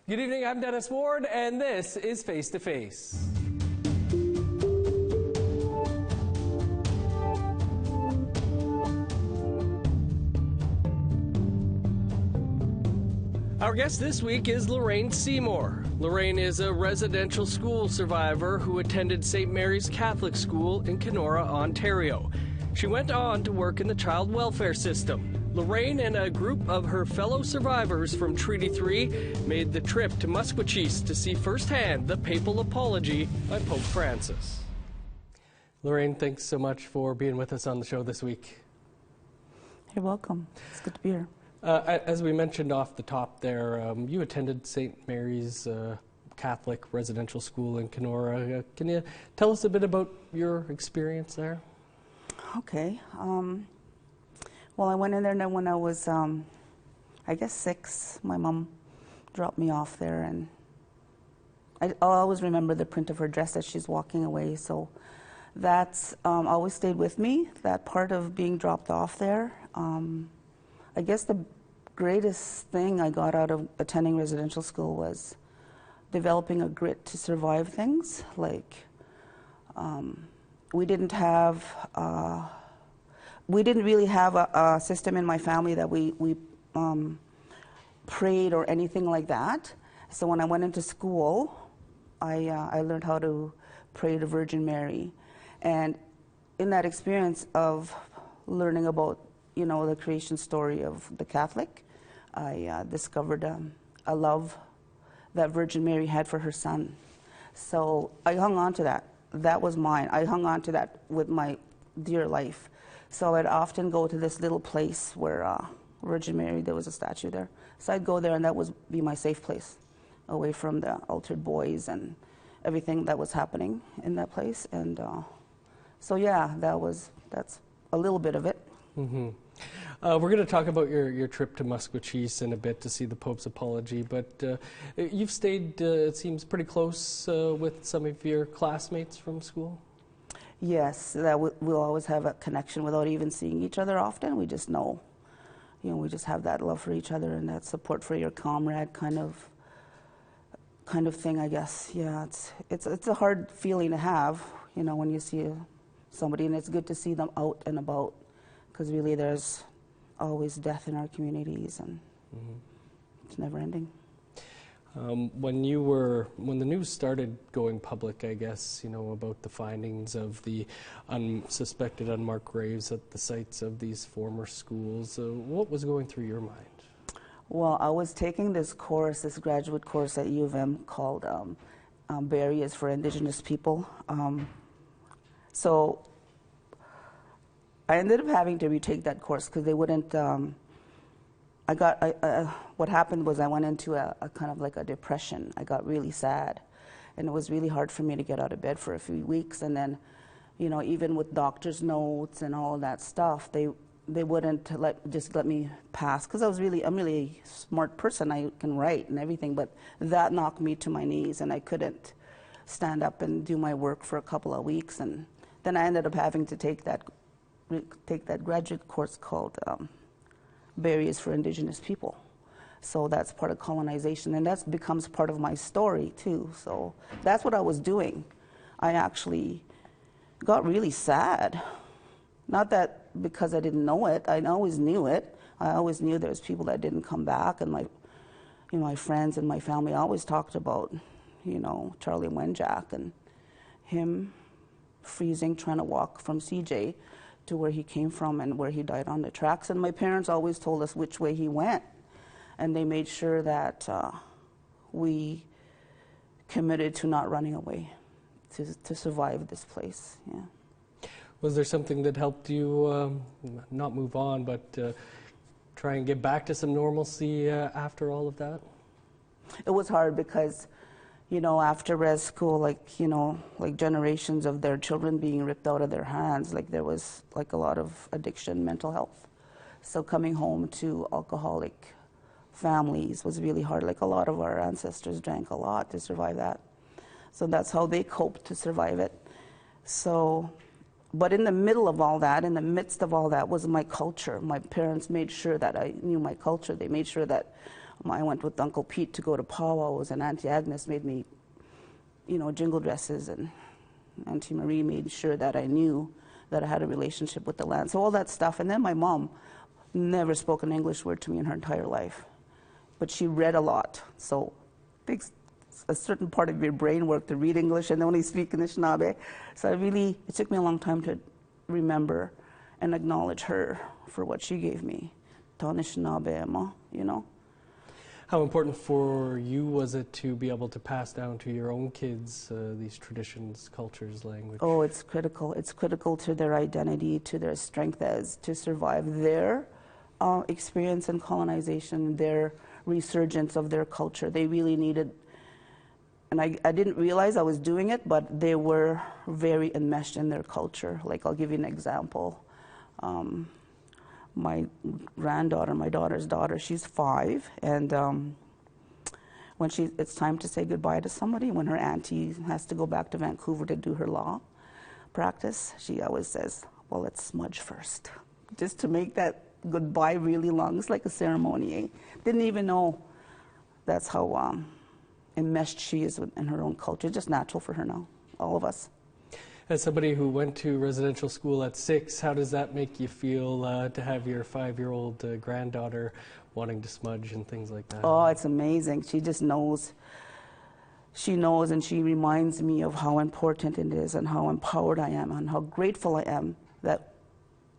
Good evening, I'm Dennis Ward, and this is Face to Face. Our guest this week is Lorraine Seymour. Lorraine is a residential school survivor who attended St. Mary's Catholic School in Kenora, Ontario. She went on to work in the child welfare system. Lorraine and a group of her fellow survivors from Treaty 3 made the trip to Maskwacis to see firsthand the papal apology by Pope Francis. Lorraine, thanks so much for being with us on the show this week. You're welcome. It's good to be here. As we mentioned off the top there, you attended St. Mary's Catholic Residential School in Kenora. Can you tell us a bit about your experience there? Okay. Well, I went in there when I was, I guess, 6. My mom dropped me off there, and I'll always remember the print of her dress as she's walking away. So that's always stayed with me, that part of being dropped off there. I guess the greatest thing I got out of attending residential school was developing a grit to survive things. Like, we didn't really have a system in my family that we prayed or anything like that. So when I went into school, I learned how to pray to Virgin Mary. And in that experience of learning about, you know, the creation story of the Catholic, I discovered a love that Virgin Mary had for her son. So I hung on to that. That was mine. I hung on to that with my dear life. So I'd often go to this little place where Virgin Mary, there was a statue there. So I'd go there, and that would be my safe place, away from the altered boys and everything that was happening in that place. And so yeah, that's a little bit of it. Mm-hmm. We're going to talk about your trip to Maskwacis in a bit to see the Pope's apology, but you've stayed, it seems, pretty close with some of your classmates from school? Yes, that we'll always have a connection without even seeing each other often. We just know, you know, we just have that love for each other and that support for your comrade kind of thing, I guess. Yeah, it's a hard feeling to have, you know, when you see somebody, and it's good to see them out and about, because really there's always death in our communities, and it's never ending. When the news started going public, I guess, you know, about the findings of the unsuspected unmarked graves at the sites of these former schools, what was going through your mind? Well, I was taking this course, this graduate course at U of M called Barriers for Indigenous People. So I ended up having to retake that course because they wouldn't. What happened was I went into a kind of like a depression. I got really sad, and it was really hard for me to get out of bed for a few weeks. And then, you know, even with doctor's notes and all that stuff, they wouldn't just let me pass, because I'm really a smart person. I can write and everything, but that knocked me to my knees, and I couldn't stand up and do my work for a couple of weeks. And then I ended up having to take that graduate course called Barriers for Indigenous People. So that's part of colonization, and that becomes part of my story too. So that's what I was doing. I actually got really sad. Not that because I didn't know it, I always knew it. I always knew there was people that didn't come back, and my friends and my family always talked about, you know, Charlie Wenjack and him freezing, trying to walk from CJ to where he came from and where he died on the tracks. And my parents always told us which way he went, and they made sure that we committed to not running away, to survive this place. Yeah. Was there something that helped you not move on, but try and get back to some normalcy after all of that? It was hard because, you know, after res school, like, you know, like generations of their children being ripped out of their hands, like there was like a lot of addiction, mental health. So coming home to alcoholic families was really hard. Like a lot of our ancestors drank a lot to survive that. So that's how they coped to survive it. So, but in the middle of all that, in the midst of all that, was my culture. My parents made sure that I knew my culture. They made sure that I went with Uncle Pete to go to powwows, and Auntie Agnes made me, jingle dresses, and Auntie Marie made sure that I knew that I had a relationship with the land. So all that stuff. And then my mom never spoke an English word to me in her entire life, but she read a lot. So takes a certain part of your brain work to read English and only speak Anishinaabe. So it took me a long time to remember and acknowledge her for what she gave me. Ta Anishinaabe, How important for you was it to be able to pass down to your own kids these traditions, cultures, language? Oh, it's critical. It's critical to their identity, to their strength as to survive their experience in colonization, their resurgence of their culture. They really needed, and I didn't realize I was doing it, but they were very enmeshed in their culture. Like, I'll give you an example. My granddaughter, my daughter's daughter, she's 5, and when it's time to say goodbye to somebody, when her auntie has to go back to Vancouver to do her law practice, she always says, well, let's smudge first, just to make that goodbye really long. It's like a ceremony. Eh? Didn't even know that's how enmeshed she is in her own culture. It's just natural for her now, all of us. As somebody who went to residential school at 6, how does that make you feel to have your 5-year-old granddaughter wanting to smudge and things like that? Oh, it's amazing. She just knows. She knows, and she reminds me of how important it is and how empowered I am and how grateful I am that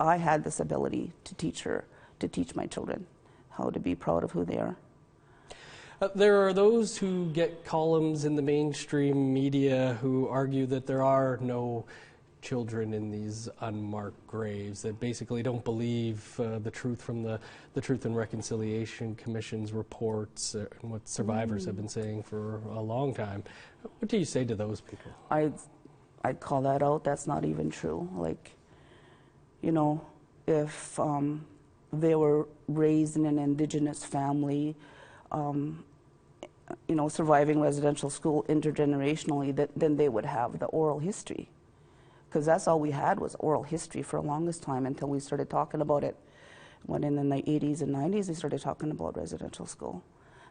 I had this ability to teach her, to teach my children how to be proud of who they are. There are those who get columns in the mainstream media who argue that there are no children in these unmarked graves, that basically don't believe the truth from the Truth and Reconciliation Commission's reports and what survivors have been saying for a long time. What do you say to those people? I'd call that out. That's not even true. Like, if they were raised in an Indigenous family, surviving residential school intergenerationally, then they would have the oral history. Because that's all we had was oral history for the longest time until we started talking about it. When in the 80s and 90s, we started talking about residential school.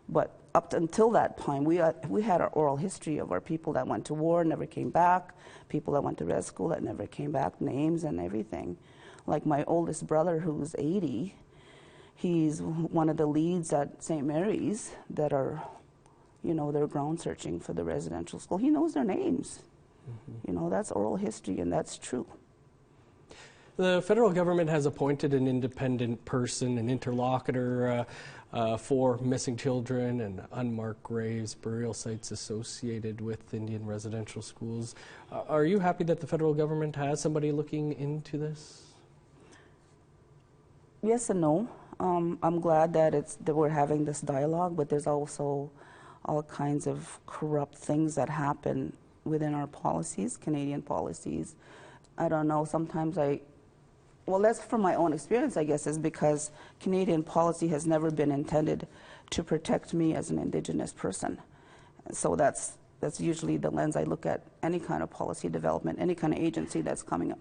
But up until that time, we had our oral history of our people that went to war, never came back, people that went to res school that never came back, names and everything. Like my oldest brother, who's 80, he's one of the leads at St. Mary's that are, they're ground searching for the residential school. He knows their names. Mm-hmm. That's oral history, and that's true. The federal government has appointed an independent person, an interlocutor for missing children and unmarked graves, burial sites associated with Indian residential schools. Are you happy that the federal government has somebody looking into this? Yes and no. I'm glad that we're having this dialogue, but there's also all kinds of corrupt things that happen within our policies, Canadian policies. I don't know, sometimes that's from my own experience, I guess, is because Canadian policy has never been intended to protect me as an Indigenous person. So that's usually the lens I look at any kind of policy development, any kind of agency that's coming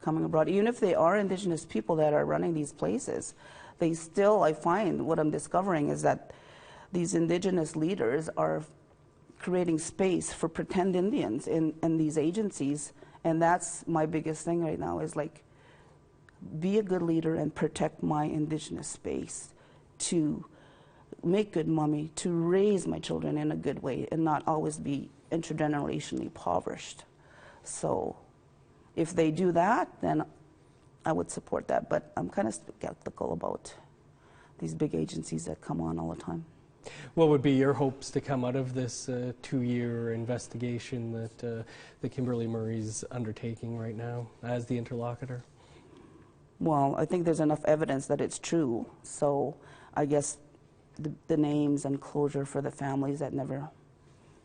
abroad. Even if they are Indigenous people that are running these places, they still, I find, what I'm discovering is that these Indigenous leaders are creating space for pretend Indians in these agencies, and that's my biggest thing right now, is like, be a good leader and protect my Indigenous space, to make good money, to raise my children in a good way and not always be intergenerationally impoverished. So if they do that, then I would support that, but I'm kind of skeptical about these big agencies that come on all the time. What would be your hopes to come out of this 2-year investigation that the Kimberly Murray's undertaking right now as the interlocutor? Well, I think there's enough evidence that it's true, so I guess the names and closure for the families that never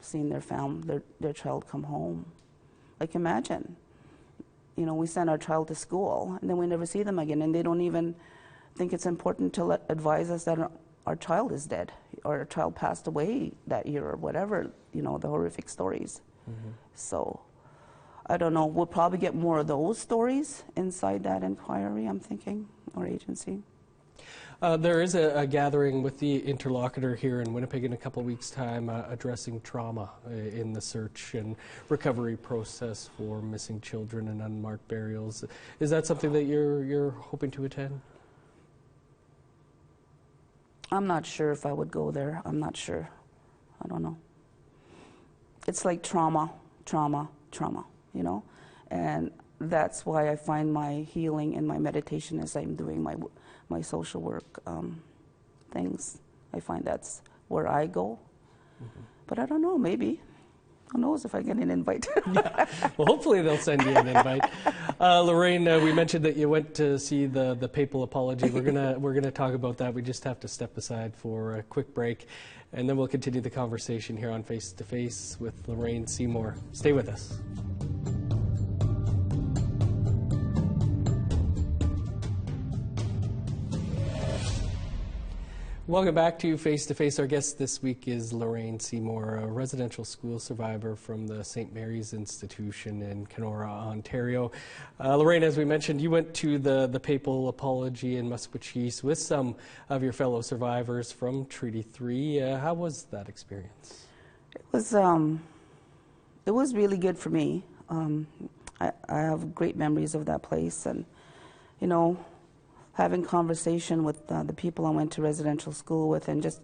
seen their child come home. Like, imagine, we send our child to school and then we never see them again, and they don't even think it's important to advise us that our child is dead or our child passed away that year or whatever, the horrific stories. Mm-hmm. So I don't know, we'll probably get more of those stories inside that inquiry, I'm thinking, or agency. There is a gathering with the interlocutor here in Winnipeg in a couple of weeks' time addressing trauma in the search and recovery process for missing children and unmarked burials. Is that something that you're hoping to attend? I'm not sure if I would go there. I'm not sure. I don't know. It's like trauma, you know? And that's why I find my healing and my meditation as I'm doing my social work things. I find that's where I go. Mm-hmm. But I don't know, maybe. Who knows if I get an invite? Yeah. Well, hopefully they'll send you an invite. Lorraine, we mentioned that you went to see the papal apology. We're gonna talk about that. We just have to step aside for a quick break, and then we'll continue the conversation here on Face to Face with Lorraine Seymour. Stay with us. Welcome back to Face to Face. Our guest this week is Lorraine Seymour, a residential school survivor from the St. Mary's Institution in Kenora, Ontario. Lorraine, as we mentioned, you went to the papal apology in Maskwacis with some of your fellow survivors from Treaty 3. How was that experience? It was really good for me. I have great memories of that place, and you know, having conversation with the people I went to residential school with, and just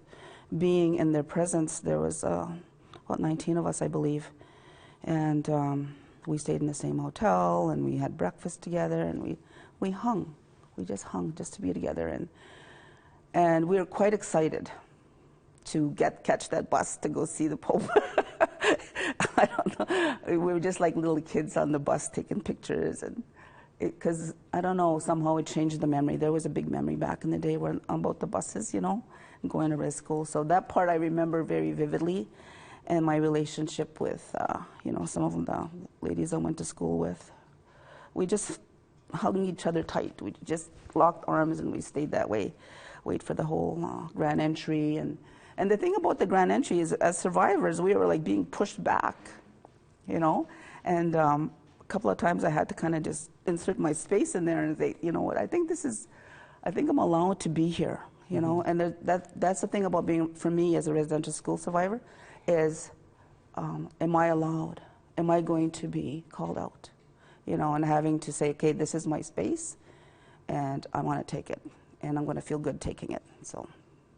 being in their presence. There was about 19 of us, I believe, and we stayed in the same hotel, and we had breakfast together, and we hung. We just hung just to be together, and we were quite excited to catch that bus to go see the Pope. I don't know. We were just like little kids on the bus taking pictures, and because I don't know, somehow it changed the memory. There was a big memory back in the day about the buses, you know, going to res school. So that part I remember very vividly, and my relationship with, you know, some of the ladies I went to school with. We just hugging each other tight. We just locked arms, and we stayed that way, wait for the whole grand entry. And the thing about the grand entry is, as survivors, we were like being pushed back, you know, and a couple of times I had to kind of just insert my space in there and say, you know what, I think I'm allowed to be here, you know. And that's the thing about being, for me as a residential school survivor, is am I allowed? Am I going to be called out? You know, and having to say, okay, this is my space, and I want to take it, and I'm going to feel good taking it. So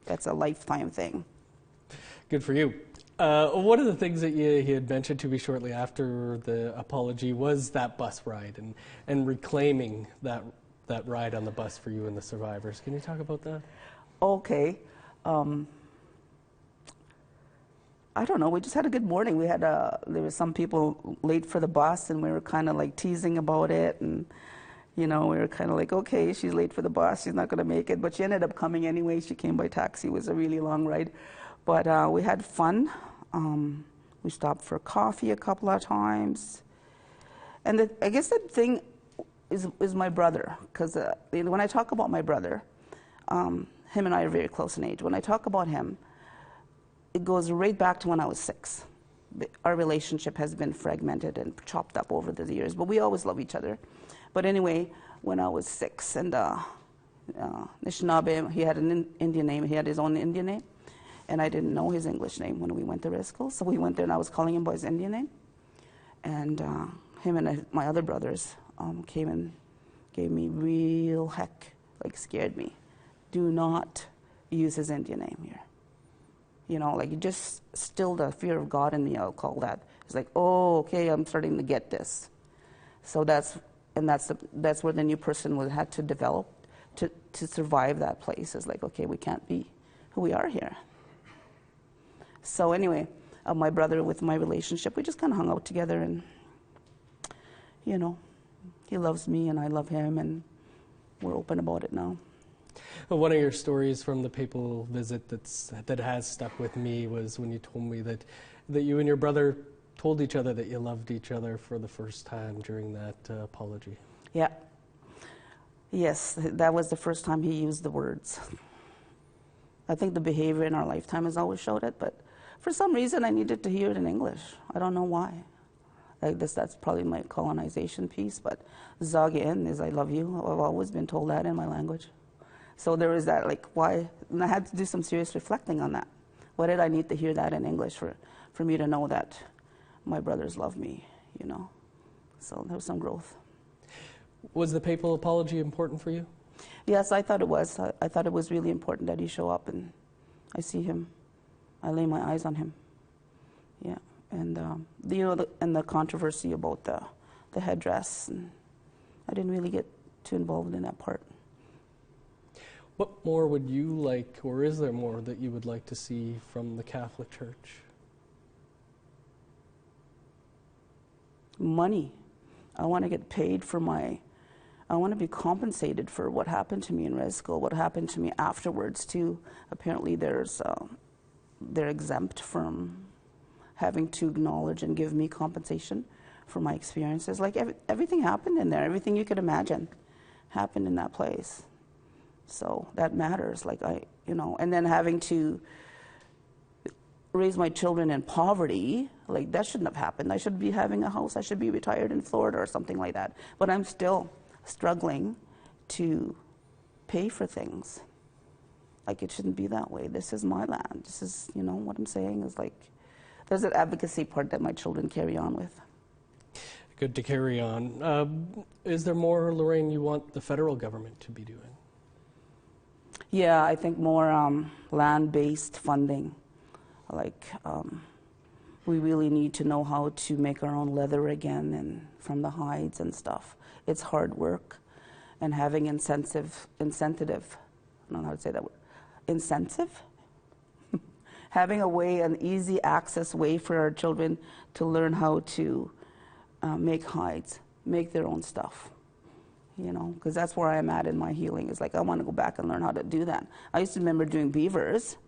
that's a lifetime thing. Good for you. One of the things that you had mentioned to me shortly after the apology was that bus ride and reclaiming that ride on the bus for you and the survivors. Can you talk about that? Okay. I don't know. We just had a good morning. We had there were some people late for the bus, and we were kind of like teasing about it, and you know, we were kind of like, okay, she's late for the bus. She's not going to make it, but she ended up coming anyway. She came by taxi. It was a really long ride. But we had fun. We stopped for coffee a couple of times. And I guess the thing is my brother, because when I talk about my brother, him and I are very close in age. When I talk about him, it goes right back to when I was 6. Our relationship has been fragmented and chopped up over the years, but we always love each other. But anyway, when I was 6, and Anishinaabe, he had an Indian name. He had his own Indian name. And I didn't know his English name when we went to res school. So we went there, and I was calling him by his Indian name. And him and my other brothers came and gave me real heck, like scared me. Do not use his Indian name here. You know, like it just stilled the fear of God in me, I'll call that. It's like, oh, okay, I'm starting to get this. So that's where the new person had to develop to survive that place. It's like, okay, we can't be who we are here. So anyway, my brother, with my relationship, we just kind of hung out together, and, you know, he loves me and I love him, and we're open about it now. Well, one of your stories from the papal visit that has stuck with me was when you told me that you and your brother told each other that you loved each other for the first time during that apology. Yeah. Yes, that was the first time he used the words. I think the behavior in our lifetime has always showed it, but for some reason I needed to hear it in English. I don't know why. Like that's probably my colonization piece, but Zagin is I love you. I've always been told that in my language. So there was that, like, why? And I had to do some serious reflecting on that. Why did I need to hear that in English for me to know that my brothers love me, you know? So there was some growth. Was the papal apology important for you? Yes, I thought it was. I thought it was really important that he show up and I see him. I lay my eyes on him. Yeah, and and the controversy about the headdress, and I didn't really get too involved in that part. What more would you like, or is there more that you would like to see from the Catholic Church? Money. I want to get paid for I want to be compensated for what happened to me in res school, what happened to me afterwards too. Apparently they're exempt from having to acknowledge and give me compensation for my experiences. Like everything happened in there, everything you could imagine happened in that place. So that matters, like and then having to raise my children in poverty, like that shouldn't have happened. I should be having a house, I should be retired in Florida or something like that. But I'm still struggling to pay for things. Like it shouldn't be that way. This is my land. This is, what I'm saying is like, there's an advocacy part that my children carry on with. Good to carry on. Is there more, Lorraine, you want the federal government to be doing? Yeah, I think more land-based funding. Like, we really need to know how to make our own leather again and from the hides and stuff. It's hard work, and having incentive, I don't know how to say that word, incentive? Having a way, an easy access way for our children to learn how to make hides, make their own stuff. Because that's where I'm at in my healing. It's like I want to go back and learn how to do that. I used to remember doing beavers,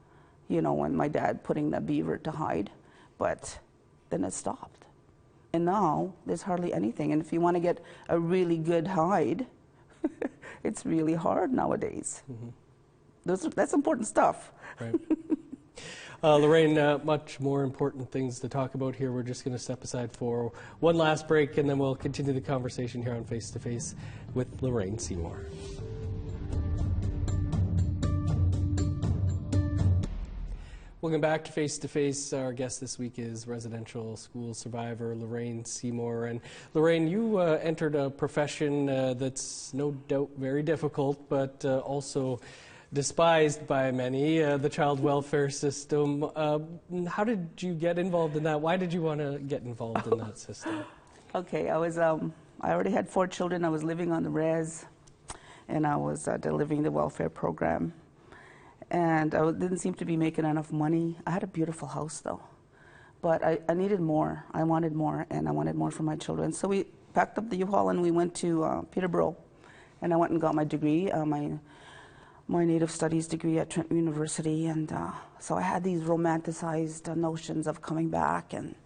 when my dad putting the beaver to hide, but then it stopped. And now there's hardly anything. And if you want to get a really good hide, it's really hard nowadays. Mm-hmm. That's important stuff. Right. Lorraine, much more important things to talk about here. We're just going to step aside for one last break, and then we'll continue the conversation here on Face to Face with Lorraine Seymour. Welcome back to Face to Face. Our guest this week is residential school survivor Lorraine Seymour. And Lorraine, you entered a profession that's no doubt very difficult, but also despised by many, the child welfare system. How did you get involved in that? Why did you want to get involved in that system? Okay, I already had 4 children. I was living on the res, and I was delivering the welfare program. And I didn't seem to be making enough money. I had a beautiful house, though. But I needed more. I wanted more, and I wanted more for my children. So we packed up the U-Haul, and we went to Peterborough. And I went and got my degree, my Native Studies degree at Trent University. And so I had these romanticized notions of coming back and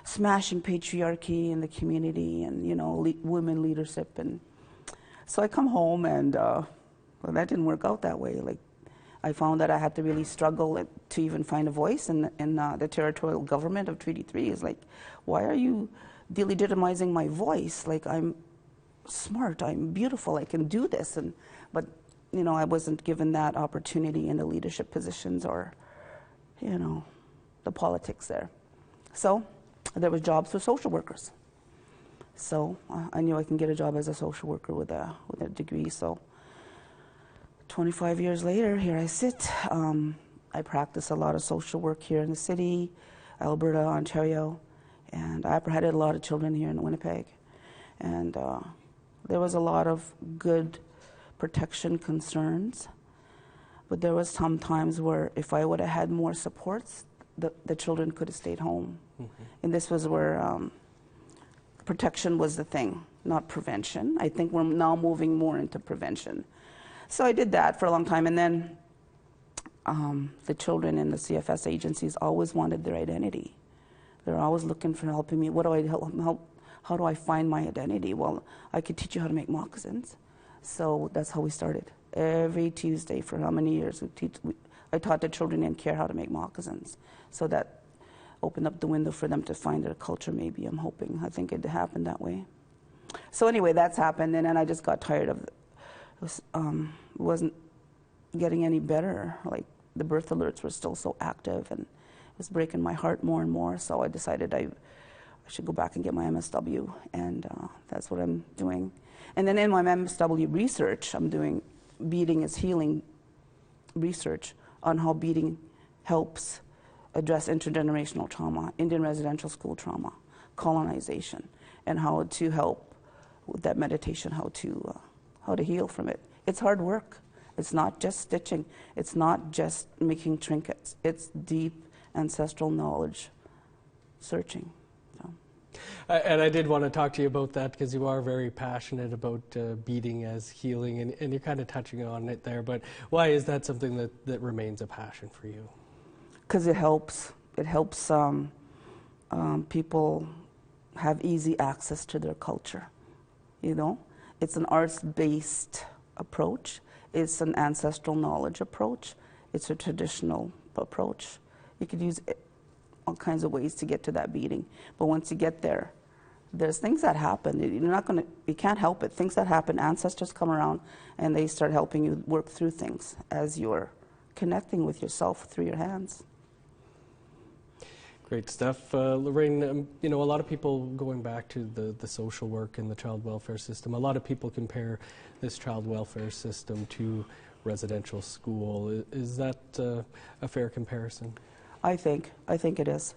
smashing patriarchy in the community and, women leadership. And so I come home, and well, that didn't work out that way. Like, I found that I had to really struggle to even find a voice in the territorial government of Treaty 3. It's like, why are you delegitimizing my voice? Like, I'm smart, I'm beautiful, I can do this. But, I wasn't given that opportunity in the leadership positions or, the politics there. So there was jobs for social workers. So I knew I can get a job as a social worker with a degree. So 25 years later, here I sit. I practice a lot of social work here in the city, Alberta, Ontario, and I had a lot of children here in Winnipeg. And there was a lot of good protection concerns, but there was some times where if I would have had more supports, the children could have stayed home. Mm-hmm. And this was where protection was the thing, not prevention. I think we're now moving more into prevention. So I did that for a long time, and then the children in the CFS agencies always wanted their identity. They're always looking for helping me. How do I find my identity? Well, I could teach you how to make moccasins. So that's how we started. Every Tuesday for how many years? I taught the children in care how to make moccasins. So that opened up the window for them to find their culture, maybe, I'm hoping. I think it happened that way. So anyway, that's happened, and then I just got tired of it. getting any better. Like, the birth alerts were still so active, and it was breaking my heart more and more. So I decided I should go back and get my MSW, and that's what I'm doing. And then in my MSW research, I'm doing Beading is Healing research on how beading helps address intergenerational trauma, Indian residential school trauma, colonization, and how to help with that meditation, how to heal from it. It's hard work. It's not just stitching. It's not just making trinkets. It's deep ancestral knowledge searching. And I did want to talk to you about that because you are very passionate about beading as healing, and you're kind of touching on it there. But why is that something that remains a passion for you? Because it helps. It helps people have easy access to their culture. You know, it's an arts-based approach. It's an ancestral knowledge approach. It's a traditional approach. You could use all kinds of ways to get to that beading. But once you get there, there's things that happen. You can't help it. Things that happen, ancestors come around and they start helping you work through things as you're connecting with yourself through your hands. Great stuff. Lorraine, you know, a lot of people, going back to the social work and the child welfare system, a lot of people compare this child welfare system to residential school. Is that a fair comparison? I think it is.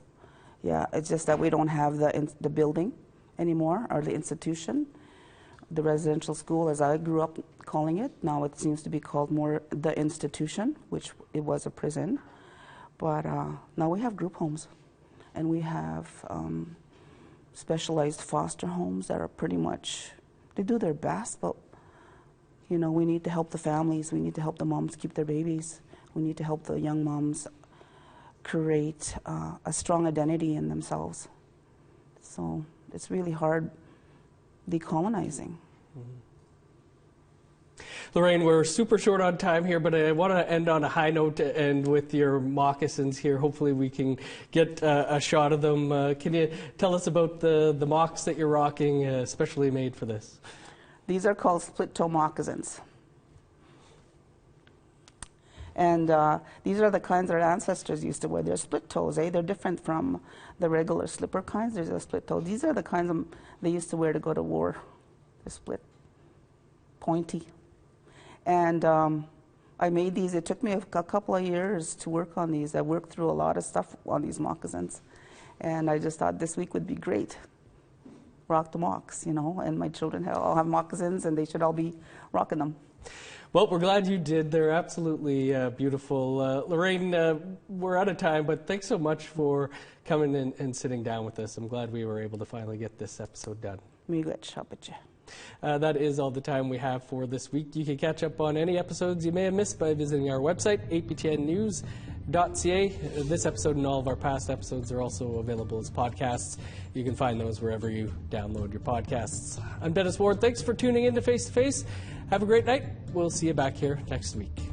Yeah, it's just that we don't have the building anymore, or the institution. The residential school, as I grew up calling it, now it seems to be called more the institution, which it was a prison. But now we have group homes, and we have specialized foster homes that are pretty much, they do their best, but you know, we need to help the families. We need to help the moms keep their babies. We need to help the young moms create a strong identity in themselves. So it's really hard decolonizing. Mm-hmm. Lorraine, we're super short on time here, but I want to end on a high note and with your moccasins here. Hopefully we can get a shot of them. Can you tell us about the mocks that you're rocking, specially made for this? These are called split-toe moccasins. And these are the kinds our ancestors used to wear. They're split toes, eh? They're different from the regular slipper kinds. There's a split toe. These are the kinds they used to wear to go to war. They're split, pointy. And I made these. It took me a couple of years to work on these. I worked through a lot of stuff on these moccasins. And I just thought this week would be great. Rock the mocks, you know, and my children all have moccasins, and they should all be rocking them. Well, we're glad you did. They're absolutely beautiful. Lorraine, we're out of time, but thanks so much for coming in and sitting down with us. I'm glad we were able to finally get this episode done. That is all the time we have for this week. You can catch up on any episodes you may have missed by visiting our website, aptnnews.ca. This episode and all of our past episodes are also available as podcasts. You can find those wherever you download your podcasts. I'm Dennis Ward. Thanks for tuning in to Face to Face. Have a great night. We'll see you back here next week.